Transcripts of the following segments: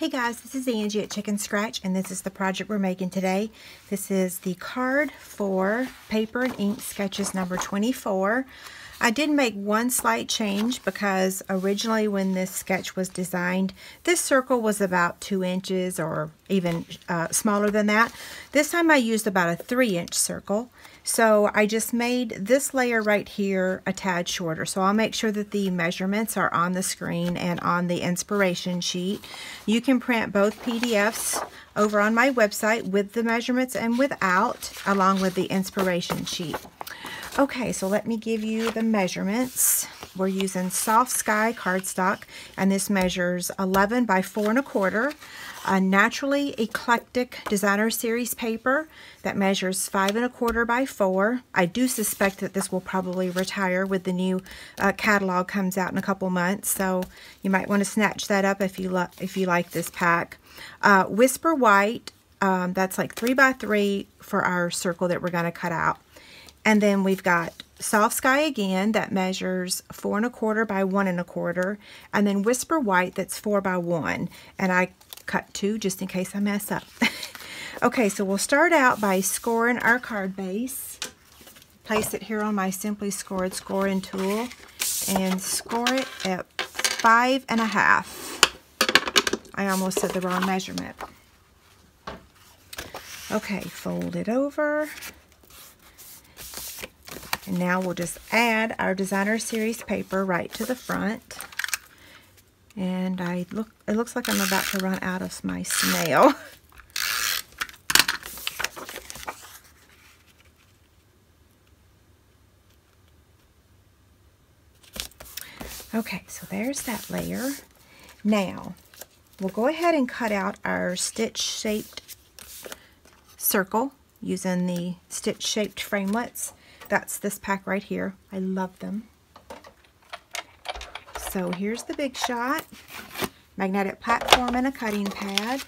Hey guys, this is Angie at Chicken Scratch, and this is the project we're making today. This is the card for Paper and Ink Sketches number 24. I did make one slight change because originally when this sketch was designed, this circle was about 2 inches or even smaller than that. This time I used about a 3-inch circle. So I just made this layer right here a tad shorter. So I'll make sure that the measurements are on the screen and on the inspiration sheet. You can print both PDFs over on my website with the measurements and without, along with the inspiration sheet. Okay, so let me give you the measurements. We're using Soft Sky cardstock, and this measures 11 by 4 1/4. A Naturally Eclectic Designer Series paper that measures 5 1/4 by 4. I do suspect that this will probably retire with the new catalog comes out in a couple months, so you might want to snatch that up if you like this pack. Whisper White, that's like 3 by 3 for our circle that we're going to cut out. And then we've got Soft Sky again that measures 4 1/4 by 1 1/4, and then Whisper White that's 4 by 1, and I cut 2 just in case I mess up. Okay, so we'll start out by scoring our card base. Place it here on my Simply Scored scoring tool and score it at 5 1/2. I almost said the wrong measurement. Okay, fold it over. And now we'll just add our Designer Series paper right to the front. And it looks like I'm about to run out of my snail. Okay, so there's that layer. Now, we'll go ahead and cut out our stitch-shaped circle using the stitch-shaped framelits. That's this pack right here. I love them. So here's the big shot. Magnetic platform and a cutting pad.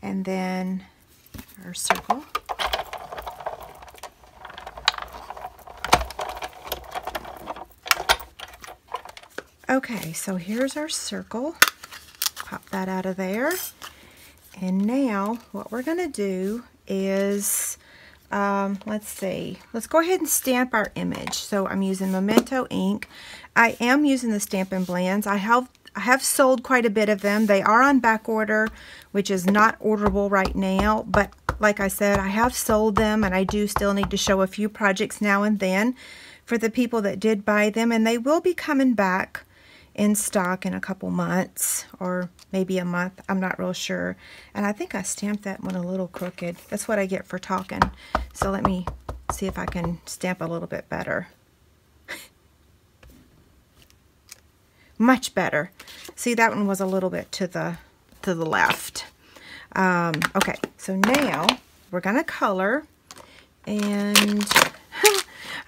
And then our circle. Okay, so here's our circle. Pop that out of there. And now what we're going to do is let's see. Let's go ahead and stamp our image. So I'm using Memento ink. I am using the Stampin' Blends. I have sold quite a bit of them. They are on back order, which is not orderable right now. But like I said, I have sold them, and I do still need to show a few projects now and then for the people that did buy them. And they will be coming back in stock in a couple months or maybe a month. I'm not real sure. And I think I stamped that one a little crooked. That's what I get for talking. So let me see if I can stamp a little bit better. Much better. See, that one was a little bit to the left. Okay, so now we're gonna color, and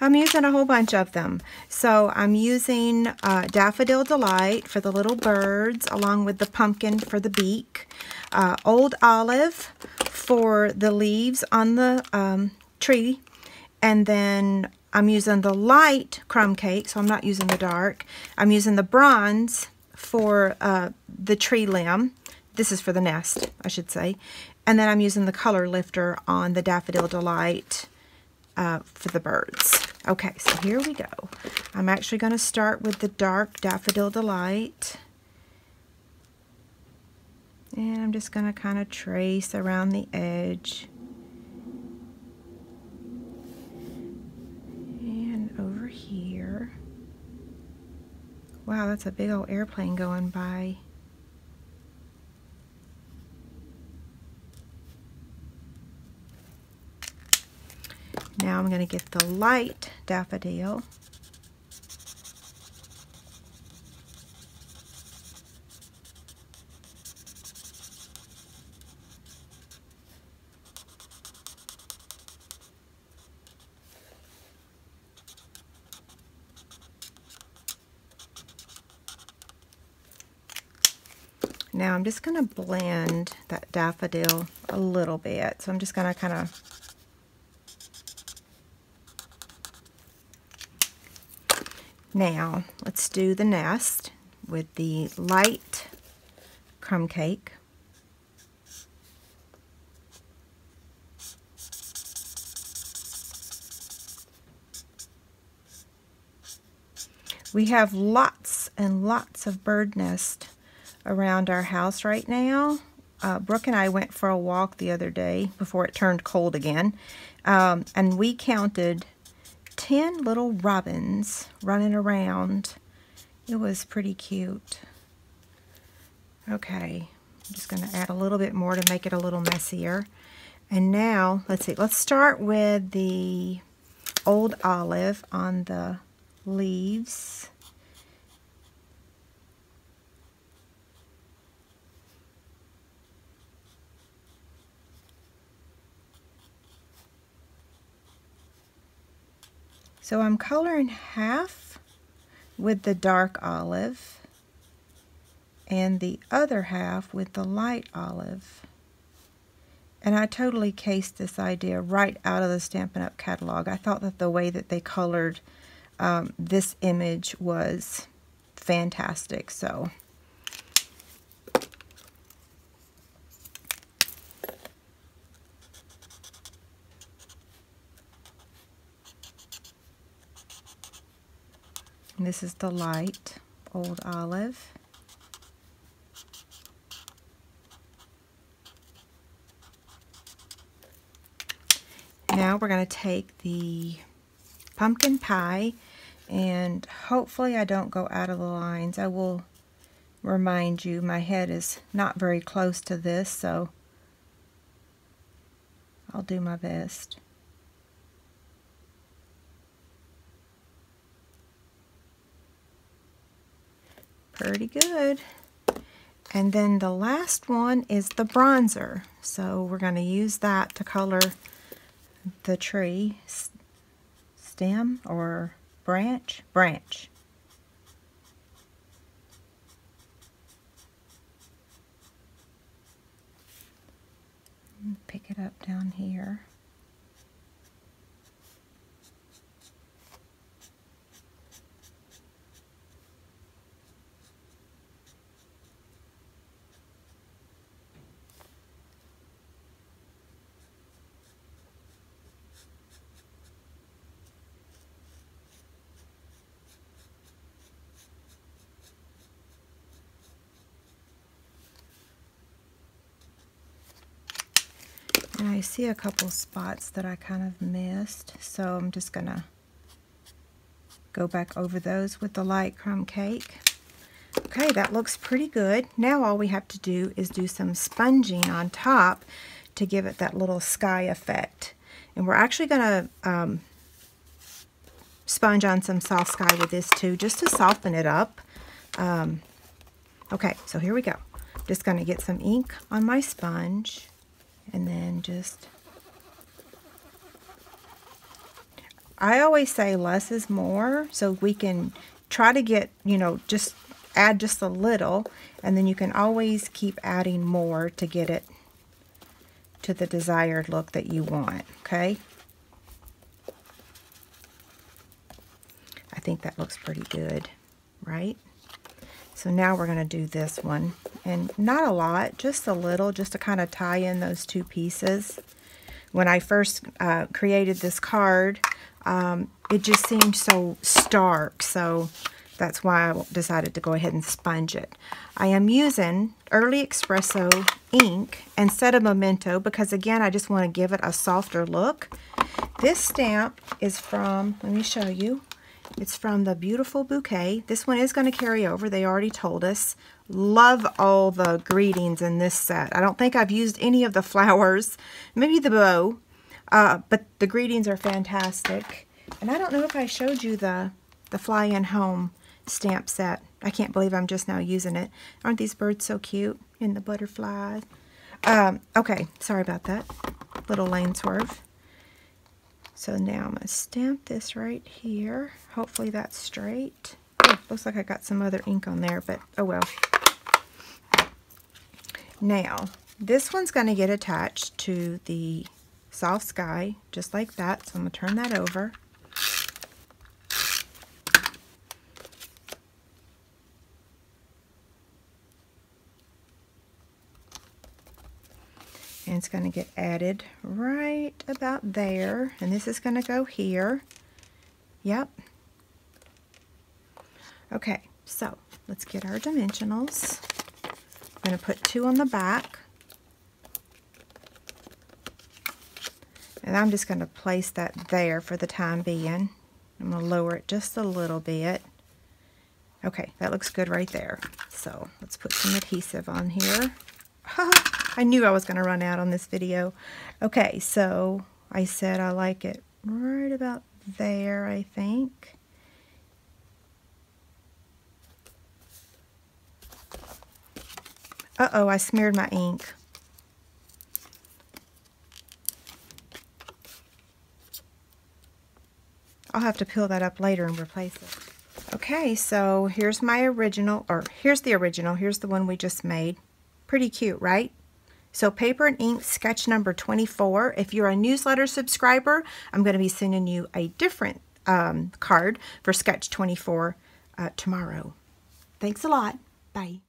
I'm using a whole bunch of them. So I'm using Daffodil Delight for the little birds, along with the pumpkin for the beak. Old Olive for the leaves on the tree. And then I'm using the light crumb cake, so I'm not using the dark. I'm using the bronze for the tree limb. This is for the nest, I should say. And then I'm using the color lifter on the Daffodil Delight for the birds. Okay, so here we go. I'm actually going to start with the dark Daffodil Delight. And I'm just going to kind of trace around the edge. And over here. Wow, that's a big old airplane going by. Now I'm going to get the light daffodil. Now I'm just going to blend that daffodil a little bit. So I'm just going to kind of Now, let's do the nest with the light crumb cake. We have lots and lots of bird nests around our house right now. Brooke and I went for a walk the other day before it turned cold again, and we counted 10 little robins running around. It was pretty cute. Okay, I'm just going to add a little bit more to make it a little messier. And now, let's see, let's start with the old olive on the leaves. So I'm coloring half with the dark olive and the other half with the light olive. And I totally cased this idea right out of the Stampin' Up! Catalog. I thought that the way that they colored this image was fantastic. So and this is the light old olive. Now we're going to take the pumpkin pie, and hopefully I don't go out of the lines. I will remind you, my head is not very close to this, so I'll do my best. Pretty good. And then the last one is the bronzer. So we're going to use that to color the tree stem or branch. Pick it up down here. And I see a couple spots that I kind of missed, so I'm just going to go back over those with the light crumb cake. Okay, that looks pretty good. Now all we have to do is do some sponging on top to give it that little sky effect. And we're actually going to sponge on some soft sky with this too, just to soften it up. Okay, so here we go. Just going to get some ink on my sponge. And then just, I always say less is more, so we can try to get, you know, just add just a little, and then you can always keep adding more to get it to the desired look that you want, okay? I think that looks pretty good, right? So now we're going to do this one, and not a lot, just a little, just to kind of tie in those two pieces. When I first created this card, it just seemed so stark, so that's why I decided to go ahead and sponge it. I am using Early Espresso ink instead of Memento because, again, I just want to give it a softer look. This stamp is from, let me show you. It's from the Beautiful Bouquet. This one is going to carry over. They already told us. Love all the greetings in this set. I don't think I've used any of the flowers. Maybe the bow. But the greetings are fantastic. And I don't know if I showed you the Fly-In Home stamp set. I can't believe I'm just now using it. Aren't these birds so cute? And the butterflies. Okay, sorry about that. Little lane swerve. So now I'm going to stamp this right here. Hopefully that's straight. Oh, looks like I got some other ink on there, but oh well. Now, this one's going to get attached to the soft sky, just like that. So I'm going to turn that over. And it's going to get added right about there. And this is going to go here. Yep. Okay, so let's get our dimensionals. I'm going to put 2 on the back. And I'm just going to place that there for the time being. I'm going to lower it just a little bit. Okay, that looks good right there. So let's put some adhesive on here. I knew I was going to run out on this video. Okay, so I said I like it right about there, I think. Uh-oh, I smeared my ink. I'll have to peel that up later and replace it. Okay, so here's my original, or here's the original. Here's the one we just made. Pretty cute, right? So paper and ink sketch number 24. If you're a newsletter subscriber, I'm going to be sending you a different card for sketch 24 tomorrow. Thanks a lot. Bye.